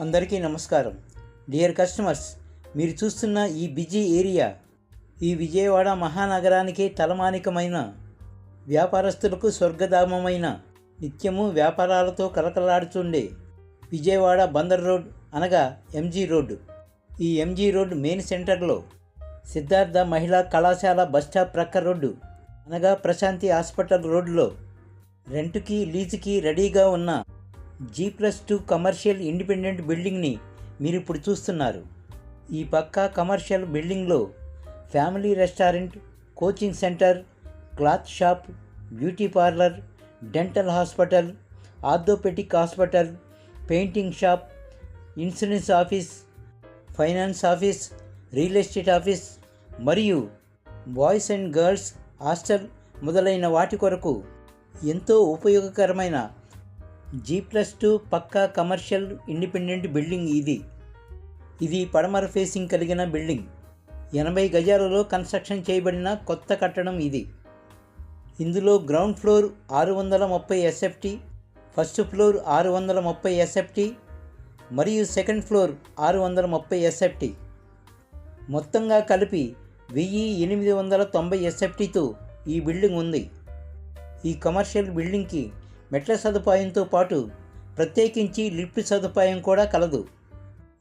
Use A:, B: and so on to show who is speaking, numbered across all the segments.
A: అందరికీ నమస్కారం. Dear customers, మీరు చూస్తున్న ఈ బిజీ ఏరియా ఈ విజయవాడ మహానగరానికి తలమానికమైన, వ్యాపారస్తులకు స్వర్గధామమైన, నిత్యము వ్యాపారాలతో కలకలాడుతుండే విజయవాడ బందర్ రోడ్ అనగా ఎంజీ రోడ్డు. ఈ ఎంజీ రోడ్ మెయిన్ సెంటర్లో సిద్ధార్థ మహిళా కళాశాల బస్టాప్ ప్రక్క రోడ్డు అనగా ప్రశాంతి హాస్పిటల్ రోడ్డులో రెంటుకి లీజుకి రెడీగా ఉన్న G+2 కమర్షియల్ ఇండిపెండెంట్ బిల్డింగ్ని మీరు ఇప్పుడు చూస్తున్నారు. ఈ పక్కా కమర్షియల్ బిల్డింగ్లో family restaurant, coaching centre, cloth shop, beauty parlour, dental hospital, orthopaedic hospital, painting shop, insurance office, finance office, real estate office మరియు బాయ్స్ అండ్ గర్ల్స్ హాస్టల్ మొదలైన వాటి కొరకు ఎంతో ఉపయోగకరమైన G+2 పక్కా కమర్షియల్ ఇండిపెండెంట్ బిల్డింగ్ ఇది పడమర ఫేసింగ్ కలిగిన బిల్డింగ్. 80 గజాలలో కన్స్ట్రక్షన్ చేయబడిన కొత్త కట్టడం ఇది. ఇందులో ground floor 630 SFT, first floor 630 SFT మరియు సెకండ్ ఫ్లోర్ 630 SFT, మొత్తంగా కలిపి 1890 SFTతో ఈ బిల్డింగ్ ఉంది. ఈ కమర్షియల్ బిల్డింగ్కి మెట్ల సదుపాయంతో పాటు ప్రత్యేకించి లిఫ్ట్ సదుపాయం కూడా కలదు.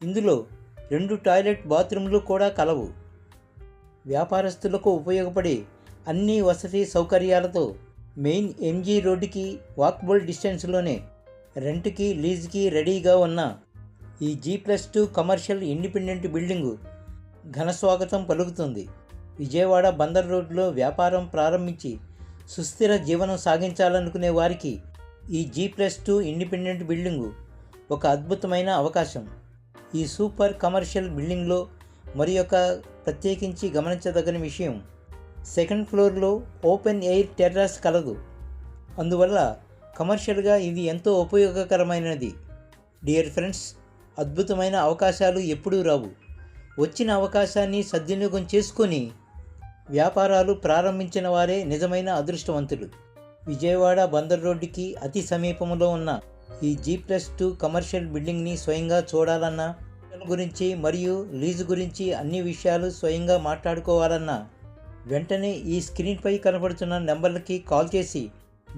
A: ఇందులో 2 టాయిలెట్ బాత్రూమ్లు కూడా కలవు. వ్యాపారస్తులకు ఉపయోగపడే అన్ని వసతి సౌకర్యాలతో మెయిన్ ఎంజీ రోడ్డుకి వాకబుల్ డిస్టెన్స్లోనే రెంట్కి లీజుకి రెడీగా ఉన్న ఈ G+2 కమర్షియల్ ఇండిపెండెంట్ బిల్డింగు ఘన స్వాగతం పలుకుతుంది. విజయవాడ బందర్ రోడ్లో వ్యాపారం ప్రారంభించి సుస్థిర జీవనం సాగించాలనుకునే వారికి ఈ G+2 ఇండిపెండెంట్ బిల్డింగు ఒక అద్భుతమైన అవకాశం. ఈ సూపర్ కమర్షియల్ బిల్డింగ్లో మరి ఒక ప్రత్యేకించి గమనించదగిన విషయం, సెకండ్ ఫ్లోర్లో ఓపెన్ ఎయిర్ టెర్రస్ కలదు. అందువల్ల కమర్షియల్గా ఇది ఎంతో ఉపయోగకరమైనది. డియర్ ఫ్రెండ్స్, అద్భుతమైన అవకాశాలు ఎప్పుడూ రావు. వచ్చిన అవకాశాన్ని సద్వినియోగం చేసుకొని వ్యాపారాలు ప్రారంభించిన వారే నిజమైన అదృష్టవంతులు. విజయవాడ బందర్ రోడ్డుకి అతి సమీపంలో ఉన్న ఈ G+2 కమర్షియల్ బిల్డింగ్ని స్వయంగా చూడాలన్నా, గురించి మరియు లీజు గురించి అన్ని విషయాలు స్వయంగా మాట్లాడుకోవాలన్నా వెంటనే ఈ స్క్రీన్పై కనబడుతున్న నెంబర్లకి కాల్ చేసి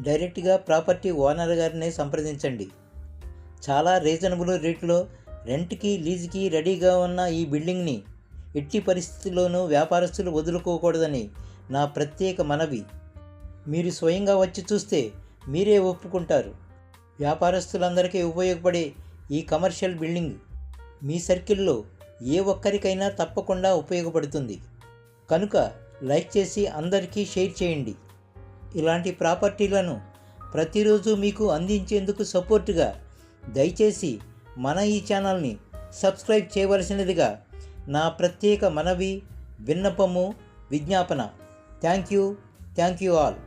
A: డైరెక్ట్గా ప్రాపర్టీ ఓనర్ గారిని సంప్రదించండి. చాలా రీజనబుల్ రేట్లో రెంట్కి లీజుకి రెడీగా ఉన్న ఈ బిల్డింగ్ని ఎట్టి పరిస్థితుల్లోనూ వ్యాపారస్తులు వదులుకోకూడదని నా ప్రత్యేక మనవి. మీరు స్వయంగా వచ్చి చూస్తే మీరే ఒప్పుకుంటారు. వ్యాపారస్తులందరికీ ఉపయోగపడే ఈ కమర్షియల్ బిల్డింగ్ మీ సర్కిల్లో ఏ ఒక్కరికైనా తప్పకుండా ఉపయోగపడుతుంది. కనుక లైక్ చేసి అందరికీ షేర్ చేయండి. ఇలాంటి ప్రాపర్టీలను ప్రతిరోజు మీకు అందించేందుకు సపోర్టుగా దయచేసి మన ఈ ఛానల్ని సబ్స్క్రైబ్ చేయవలసినదిగా నా ప్రత్యేక మనవి, విన్నపము, విజ్ఞాపన. Thank you all.